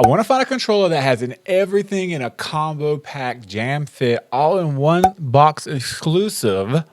I want to find a controller that has everything in a combo pack, jam fit, all in one box exclusive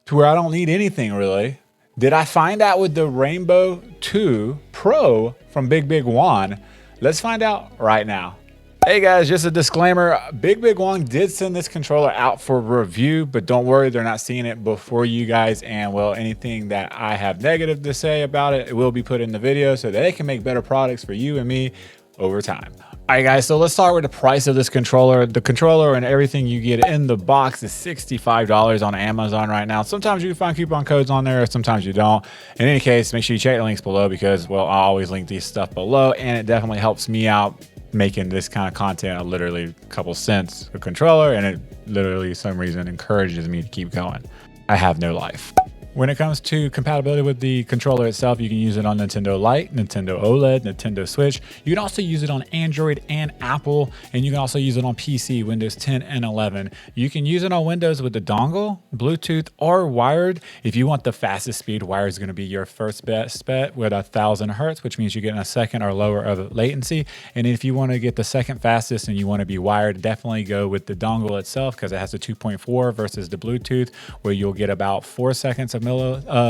to where I don't need anything really. Did I find out with the Rainbow 2 Pro from BIGBIG WON? Let's find out right now. Hey guys, just a disclaimer, BIGBIG WON did send this controller out for review, but don't worry, they're not seeing it before you guys, and well, anything that I have negative to say about it, it will be put in the video so that they can make better products for you and me over time. All right guys, so let's start with the price of this controller. The controller and everything you get in the box is $65 on Amazon right now. Sometimes you can find coupon codes on there, sometimes you don't. In any case, make sure you check the links below because, well, I always link these stuff below, and it definitely helps me out making this kind of content. Literally a couple cents a controller, and it literally some reason encourages me to keep going. I have no life. When it comes to compatibility with the controller itself, you can use it on Nintendo Lite, Nintendo OLED, Nintendo Switch. You can also use it on Android and Apple, and you can also use it on PC, Windows 10 and 11. You can use it on Windows with the dongle, Bluetooth, or wired. If you want the fastest speed, wired is going to be your first best bet with 1000 hertz, which means you're getting a second or lower of latency. And if you want to get the second fastest and you want to be wired, definitely go with the dongle itself because it has a 2.4 versus the Bluetooth, where you'll get about 4 seconds of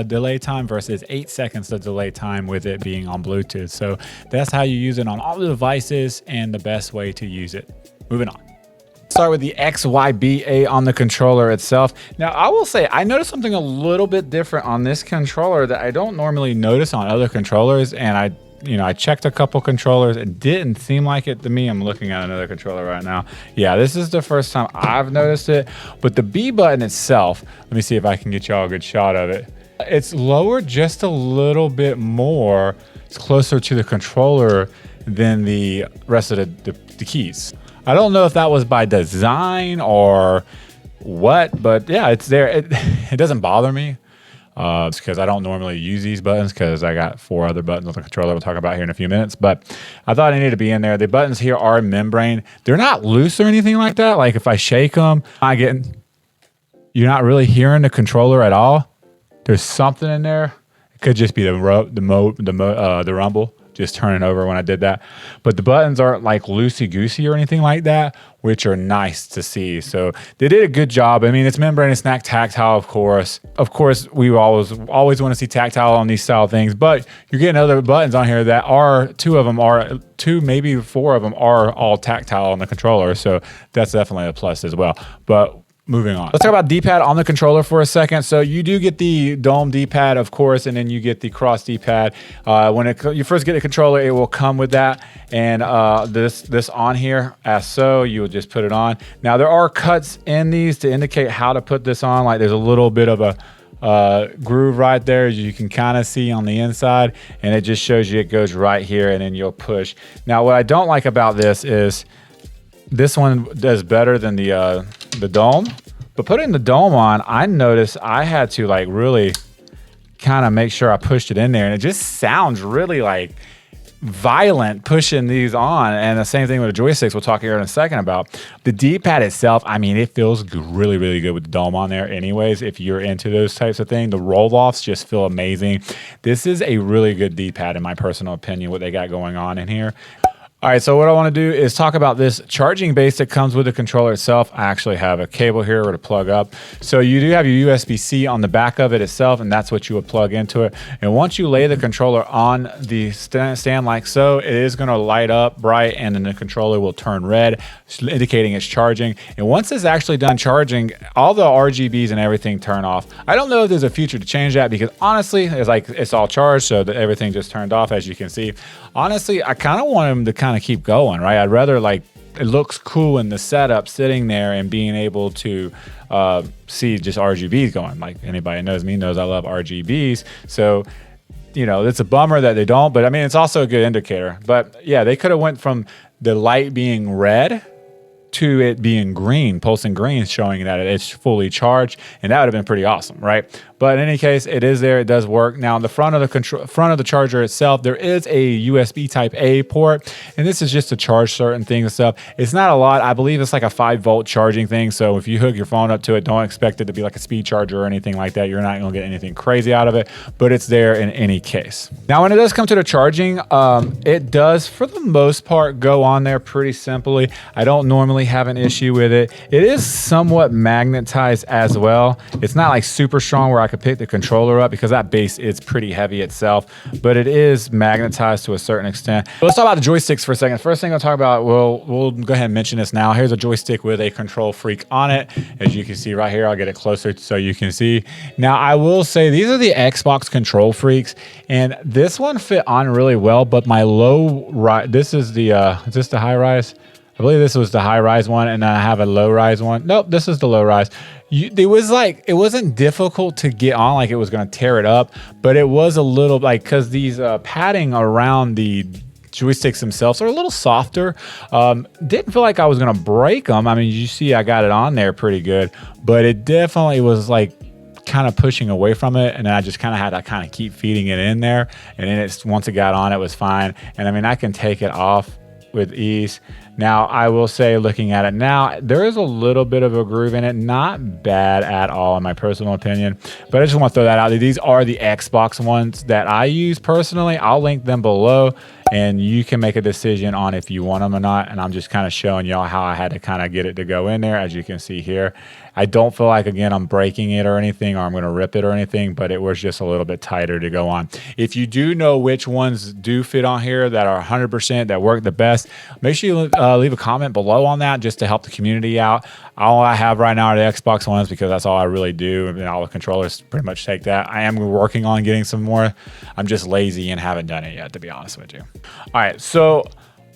delay time versus 8 seconds of delay time with it being on Bluetooth. So that's how you use it on all the devices and the best way to use it. Moving on. Start with the XYBA on the controller itself. Now, I will say I noticed something a little bit different on this controller that I don't normally notice on other controllers, and I checked a couple controllers. It didn't seem like it to me. I'm looking at another controller right now. Yeah, this is the first time I've noticed it. But the B button itself, let me see if I can get y'all a good shot of it. It's lowered just a little bit more. It's closer to the controller than the rest of the keys. I don't know if that was by design or what, but yeah, it's there. It doesn't bother me. It's because I don't normally use these buttons because I got 4 other buttons on the controller we'll talk about here in a few minutes, but I thought I needed to be in there. The buttons here are membrane. They're not loose or anything like that. Like if I shake them, you're not really hearing the controller at all. There's something in there. It could just be the rumble just turning over when I did that. But the buttons aren't like loosey-goosey or anything like that, which are nice to see. So they did a good job. I mean, it's membrane, it's not tactile, of course. Of course, we always want to see tactile on these style things, but you're getting other buttons on here that are, 2 of them are, 2, maybe 4 of them are all tactile on the controller. So that's definitely a plus as well. But moving on. Let's talk about D-pad on the controller for a second. So you do get the dome D-pad, of course, and then you get the cross D-pad. When you first get a controller, it will come with that. And this on here, as so, you will just put it on. Now, there are cuts in these to indicate how to put this on. Like there's a little bit of a groove right there, as you can kind of see on the inside. And it just shows you it goes right here, and then you'll push. Now, what I don't like about this is this one does better than the dome, but putting the dome on, I noticed I had to like really kind of make sure I pushed it in there, and it just sounds really like violent pushing these on. And the same thing with the joysticks we'll talk here in a second about. The D-pad itself, I mean, it feels really, really good with the dome on there anyways. If you're into those types of things, the roll-offs just feel amazing. This is a really good D-pad in my personal opinion, what they got going on in here. All right, so what I want to do is talk about this charging base that comes with the controller itself. I actually have a cable here to plug up. So you do have your USB-C on the back of it itself, and that's what you would plug into it. And once you lay the controller on the stand like so, it is going to light up bright, and then the controller will turn red, indicating it's charging. And once it's actually done charging, all the RGBs and everything turn off. I don't know if there's a future to change that because honestly, it's all charged, so that everything just turned off, as you can see. Honestly, I kind of want them to kind of keep going, right? I'd rather, like, it looks cool in the setup sitting there and being able to see just RGBs going. Like anybody knows me knows I love RGBs. So, you know, it's a bummer that they don't, but I mean, it's also a good indicator. But yeah, they could have went from the light being red to it being green, pulsing green, showing that it's fully charged, and that would have been pretty awesome, right? But in any case, it is there. It does work. Now, the front of the charger itself, there is a USB Type A port, and this is just to charge certain things and stuff. It's not a lot. I believe it's like a 5-volt charging thing. So if you hook your phone up to it, don't expect it to be like a speed charger or anything like that. You're not going to get anything crazy out of it, but it's there in any case. Now, when it does come to the charging, it does, for the most part, go on there pretty simply. I don't normally have an issue with it. It is somewhat magnetized as well. It's not like super strong where I could pick the controller up because that base is pretty heavy itself, but it is magnetized to a certain extent. But let's talk about the joysticks for a second. First thing I'll talk about, we'll go ahead and mention this now. Here's a joystick with a control freak on it. As you can see right here, I'll get it closer so you can see. Now, I will say these are the Xbox control freaks, and this one fit on really well, but my low rise, this is the, is this the high rise? I believe this was the high rise one, and I have a low rise one. Nope, this is the low rise. It was like, it wasn't difficult to get on, like it was going to tear it up, but it was a little like, because these padding around the joysticks themselves are a little softer. Didn't feel like I was going to break them. I mean, you see I got it on there pretty good, but it definitely was like kind of pushing away from it, and I just kind of had to kind of keep feeding it in there, and then once it got on, it was fine. And I mean, I can take it off with ease. Now, I will say, looking at it now, there is a little bit of a groove in it. Not bad at all, in my personal opinion. But I just want to throw that out there. These are the Xbox ones that I use personally. I'll link them below, and you can make a decision on if you want them or not. And I'm just kind of showing y'all how I had to kind of get it to go in there, as you can see here. I don't feel like, again, I'm breaking it or anything, or I'm going to rip it or anything, but it was just a little bit tighter to go on. If you do know which ones do fit on here that are 100%, that work the best, make sure you leave a comment below on that just to help the community out. All I have right now are the Xbox ones because that's all I really do, and all the controllers pretty much take that. I am working on getting some more. I'm just lazy and haven't done it yet, to be honest with you. All right, so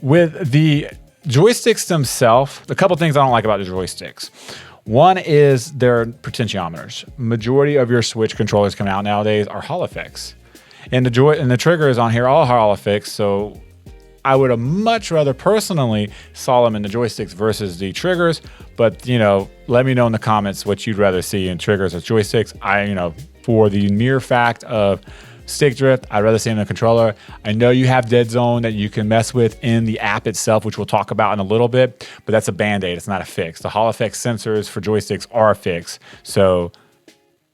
with the joysticks themselves, a couple things I don't like about the joysticks. One is their potentiometers. Majority of your Switch controllers coming out nowadays are Hall effects, and the triggers on here are Hall effects. So I would have much rather personally saw them in the joysticks versus the triggers. But you know, let me know in the comments what you'd rather see in triggers or joysticks. For the mere fact of stick drift, I'd rather see in the controller. I know you have dead zone that you can mess with in the app itself, which we'll talk about in a little bit, but that's a band-aid. It's not a fix. The Hall effect sensors for joysticks are a fix. So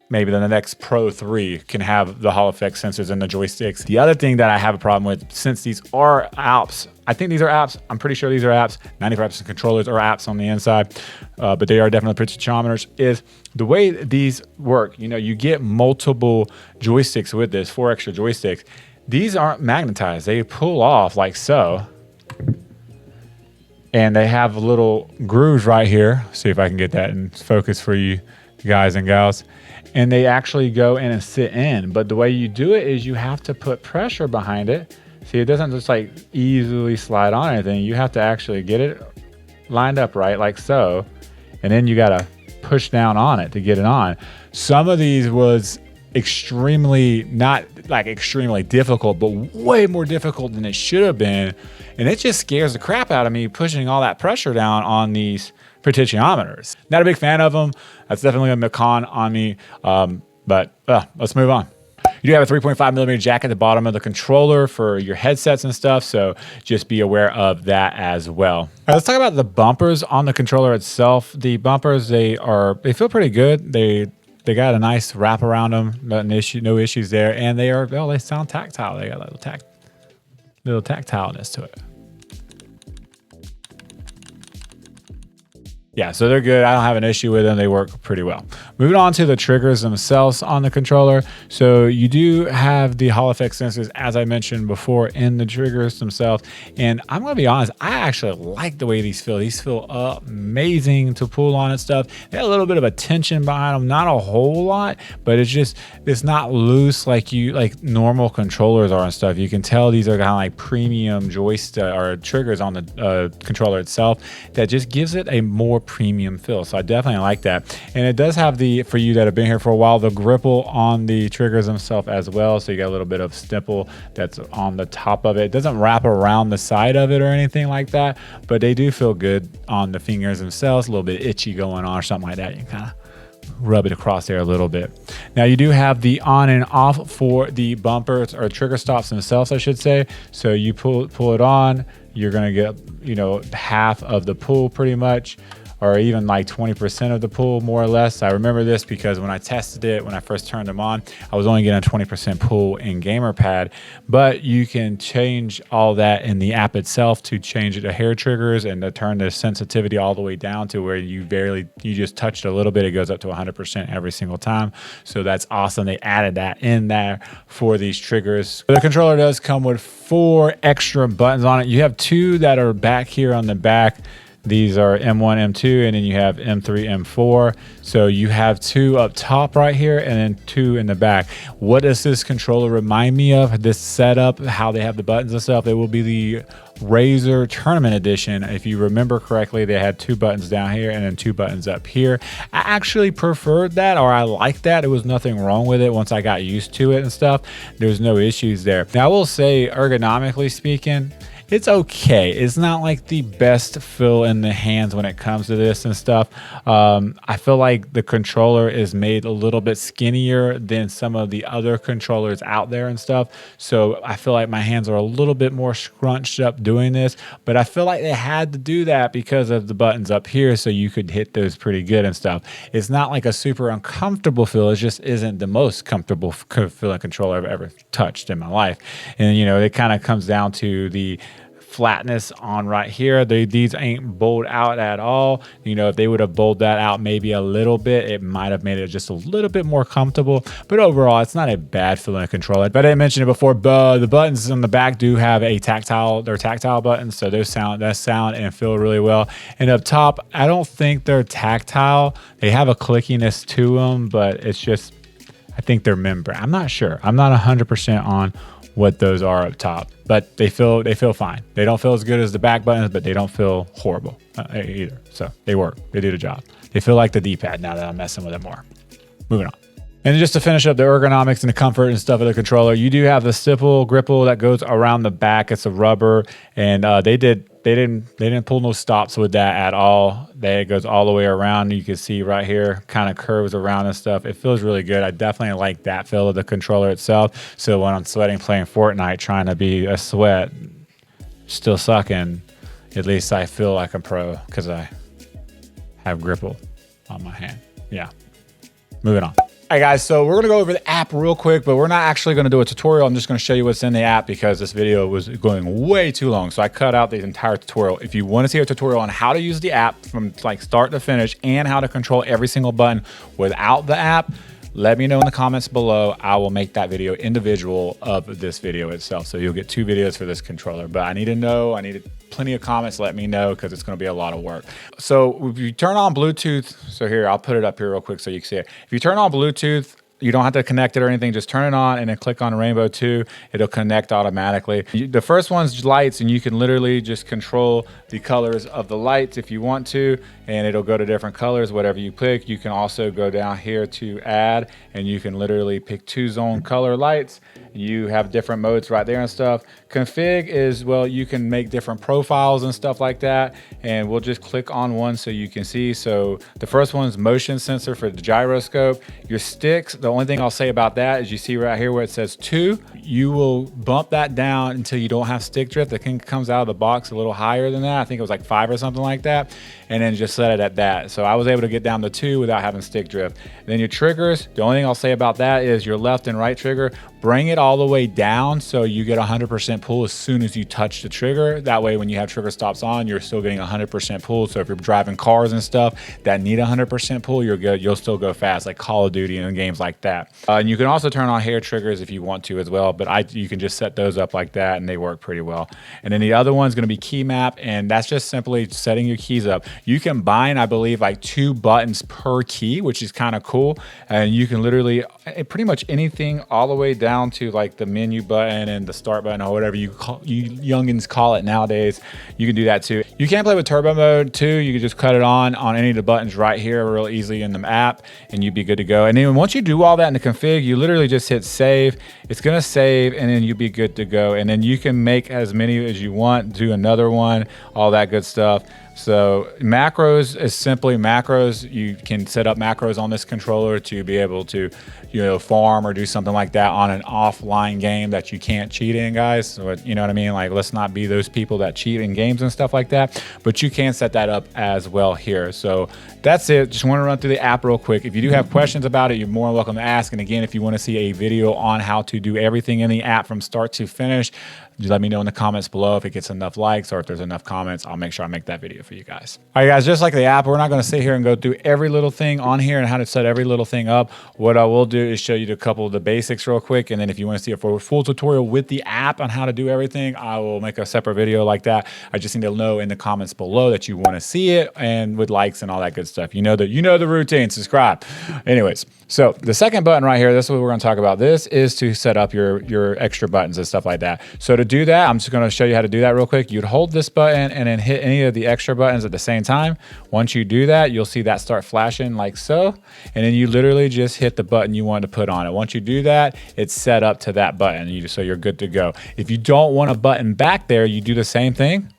maybe the next Pro 3 can have the Hall effect sensors in the joysticks. The other thing that I have a problem with, since these are apps, I think these are apps. I'm pretty sure these are apps. 95% of controllers are apps on the inside, but they are definitely potentiometers, is the way these work. You know, you get multiple joysticks with this, 4 extra joysticks. These aren't magnetized. They pull off like so. And they have little grooves right here. See if I can get that in focus for you guys and gals. And they actually go in and sit in. But the way you do it is you have to put pressure behind it. See, it doesn't just like easily slide on anything. You have to actually get it lined up right, like so. And then you got to push down on it to get it on. Some of these was extremely, not like extremely difficult, but way more difficult than it should have been. And it just scares the crap out of me pushing all that pressure down on these potentiometers. Not a big fan of them. That's definitely a con on me. But let's move on. You do have a 3.5mm jack at the bottom of the controller for your headsets and stuff, so just be aware of that as well. All right, let's talk about the bumpers on the controller itself. The bumpers, they feel pretty good. They got a nice wrap around them, no issues there, and they sound tactile. They got a little tactileness to it. Yeah, so they're good. I don't have an issue with them. They work pretty well. Moving on to the triggers themselves on the controller. So you do have the Hall effect sensors, as I mentioned before, in the triggers themselves. And I'm going to be honest, I actually like the way these feel. These feel amazing to pull on and stuff. They have a little bit of a tension behind them. Not a whole lot, but it's not loose like normal controllers are and stuff. You can tell these are kind of like premium joystick or triggers on the controller itself that just gives it a more premium feel. So I definitely like that. And it does have the see for you that have been here for a while, the gripple on the triggers themselves as well. So you got a little bit of stipple that's on the top of it. It doesn't wrap around the side of it or anything like that, but they do feel good on the fingers themselves. A little bit itchy going on or something like that. You kind of rub it across there a little bit. Now you do have the on and off for the bumpers or trigger stops themselves, I should say. So you pull it on, you're gonna get, you know, half of the pull pretty much, or even like 20% of the pull, more or less. I remember this because when I tested it, when I first turned them on, I was only getting a 20% pull in GamerPad, but you can change all that in the app itself to change it to hair triggers and to turn the sensitivity all the way down to where you just touched a little bit, it goes up to 100% every single time. So that's awesome. They added that in there for these triggers. The controller does come with 4 extra buttons on it. You have 2 that are back here on the back. These are M1, M2, and then you have M3, M4. So you have 2 up top right here and then 2 in the back. What does this controller remind me of? This setup, how they have the buttons and stuff, it will be the Razer Tournament Edition. If you remember correctly, they had 2 buttons down here and then 2 buttons up here. I actually preferred that, or I liked that. There was nothing wrong with it once I got used to it and stuff. There's no issues there. Now I will say, ergonomically speaking, it's okay. It's not like the best feel in the hands when it comes to this and stuff. I feel like the controller is made a little bit skinnier than some of the other controllers out there and stuff. So I feel like my hands are a little bit more scrunched up doing this, but I feel like they had to do that because of the buttons up here so you could hit those pretty good and stuff. It's not like a super uncomfortable feel. It just isn't the most comfortable feeling controller I've ever touched in my life. And, you know, it kind of comes down to the flatness on right here. These ain't bowled out at all. You know, if they would have bowled that out maybe a little bit, it might have made it just a little bit more comfortable. But overall, it's not a bad feeling controller. But I didn't mention it before, but the buttons on the back do have a tactile. They're tactile buttons, so they sound and feel really well. And up top, I don't think they're tactile. They have a clickiness to them, but it's just, I think they're membrane. I'm not sure. I'm not 100% on what those are up top, but they feel fine. They don't feel as good as the back buttons, but they don't feel horrible either. So they work. They do the job. They feel like the D-pad now that I'm messing with it more. Moving on. And just to finish up the ergonomics and the comfort and stuff of the controller, you do have the stipple gripple that goes around the back. It's a rubber, and they didn't pull no stops with that at all. It goes all the way around. You can see right here, kind of curves around and stuff. It feels really good. I definitely like that feel of the controller itself. So when I'm sweating playing Fortnite, trying to be a sweat, still sucking, at least I feel like a pro because I have gripple on my hand. Yeah. Moving on. All right, guys, so we're going to go over the app real quick, but we're not actually going to do a tutorial. I'm just going to show you what's in the app because this video was going way too long. So I cut out the entire tutorial. If you want to see a tutorial on how to use the app from like start to finish and how to control every single button without the app, let me know in the comments below. I will make that video individual of this video itself. So you'll get 2 videos for this controller, but I need to know, I need plenty of comments. Let me know because it's going to be a lot of work. So if you turn on Bluetooth, so here, I'll put it up here real quick so you can see it. If you turn on Bluetooth, you don't have to connect it or anything. Just turn it on and then click on Rainbow 2. It'll connect automatically. The first one's lights, and you can literally just control the colors of the lights if you want to, and it'll go to different colors, whatever you pick. You can also go down here to add, and you can literally pick 2 zone color lights. You have different modes right there and stuff. Config is, well, you can make different profiles and stuff like that, and we'll just click on one so you can see. So the first one is motion sensor for the gyroscope. Your sticks, the only thing I'll say about that is you see right here where it says 2, you will bump that down until you don't have stick drift. The thing comes out of the box a little higher than that. I think it was like 5 or something like that, and then just set it at that. So I was able to get down to 2 without having stick drift. And then your triggers, the only thing I'll say about that is your left and right trigger, bring it all the way down so you get 100% pull as soon as you touch the trigger. That way when you have trigger stops on, you're still getting 100% pull. So if you're driving cars and stuff that need 100% pull, you'll still go fast, like Call of Duty and games like that. And you can also turn on hair triggers if you want to as well, but you can just set those up like that and they work pretty well. And then the other one's gonna be key map, and that's just simply setting your keys up. You can bind, I believe, like 2 buttons per key, which is kind of cool. And you can literally pretty much anything all the way down to like the menu button and the start button or whatever you youngins call it nowadays. You can do that too. You can play with turbo mode too. You can just cut it on any of the buttons right here real easily in the app, and you'd be good to go. And then once you do all that in the config, you literally just hit save. It's gonna save, and then you'll be good to go. And then you can make as many as you want, do another one, all that good stuff. So macros is simply macros. You can set up macros on this controller to be able to, farm or do something like that on an offline game that you can't cheat in, guys. So, you know what I mean? Like, let's not be those people that cheat in games and stuff like that, but you can set that up as well here. So that's it. Just want to run through the app real quick. If you do have questions about it, you're more than welcome to ask. And again, if you want to see a video on how to do everything in the app from start to finish, just let me know in the comments below if it gets enough likes or if there's enough comments. I'll make sure I make that video for you guys. All right, guys, just like the app, we're not going to sit here and go through every little thing on here and how to set every little thing up. What I will do is show you a couple of the basics real quick. And then if you want to see a full tutorial with the app on how to do everything, I will make a separate video like that. I just need to know in the comments below that you want to see it, and with likes and all that good stuff. You know the routine. Subscribe. Anyways, so the second button right here, this is what we're going to talk about. This is to set up your extra buttons and stuff like that. So to do that, I'm just going to show you how to do that real quick. You'd hold this button and then hit any of the extra buttons at the same time. Once you do that, you'll see that start flashing like so. And then you literally just hit the button you want to put on it. Once you do that, it's set up to that button. So you're good to go. If you don't want a button back there, you do the same thing.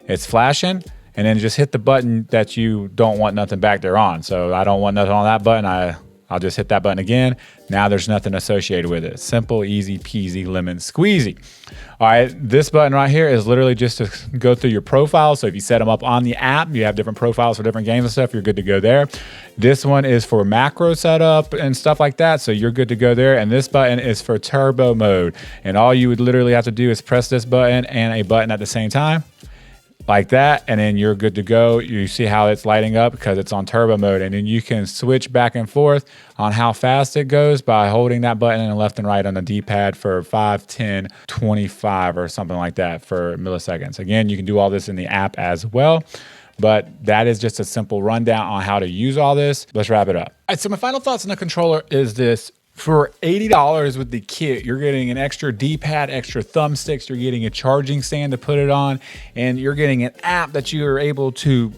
It's flashing. And then just hit the button that you don't want nothing back there on. So I don't want nothing on that button. I'll just hit that button again. Now there's nothing associated with it. Simple, easy peasy, lemon squeezy. All right, this button right here is literally just to go through your profiles. So if you set them up on the app, you have different profiles for different games and stuff, you're good to go there. This one is for macro setup and stuff like that. So you're good to go there. And this button is for turbo mode. And all you would literally have to do is press this button and a button at the same time, like that, and then you're good to go. You see how it's lighting up because it's on turbo mode, and then you can switch back and forth on how fast it goes by holding that button and left and right on the D-pad for 5, 10, 25 or something like that for milliseconds. Again, you can do all this in the app as well, but that is just a simple rundown on how to use all this. Let's wrap it up. All right, so my final thoughts on the controller is this. For $80 with the kit, you're getting an extra D-pad, extra thumbsticks, you're getting a charging stand to put it on, and you're getting an app that you are able to,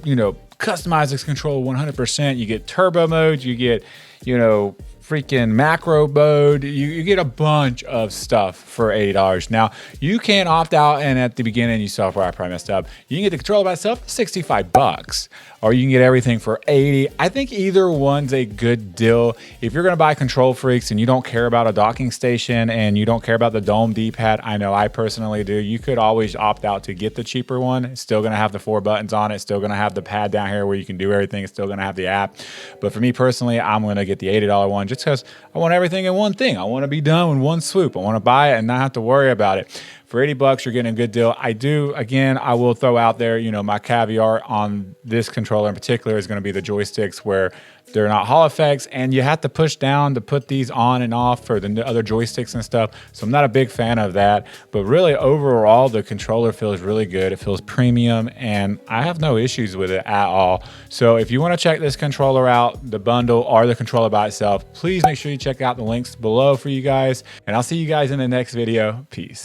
customize this controller 100%. You get turbo mode, you get, freaking macro mode. You get a bunch of stuff for $80. Now, you can opt out, and at the beginning, you saw where I probably messed up. You can get the controller by itself, $65. Or you can get everything for $80. I think either one's a good deal. If you're gonna buy Control Freaks and you don't care about a docking station and you don't care about the dome D-pad, I know I personally do, you could always opt out to get the cheaper one. It's still gonna have the 4 buttons on it. It's still gonna have the pad down here where you can do everything. It's still gonna have the app. But for me personally, I'm gonna get the $80 one just because I want everything in one thing. I wanna be done in one swoop. I wanna buy it and not have to worry about it. For $80, you're getting a good deal. I will throw out there, my caveat on this controller in particular is going to be the joysticks, where they're not Hall effects, and you have to push down to put these on and off for the other joysticks and stuff. So I'm not a big fan of that. But really, overall, the controller feels really good. It feels premium, and I have no issues with it at all. So if you want to check this controller out, the bundle or the controller by itself, please make sure you check out the links below for you guys. And I'll see you guys in the next video. Peace.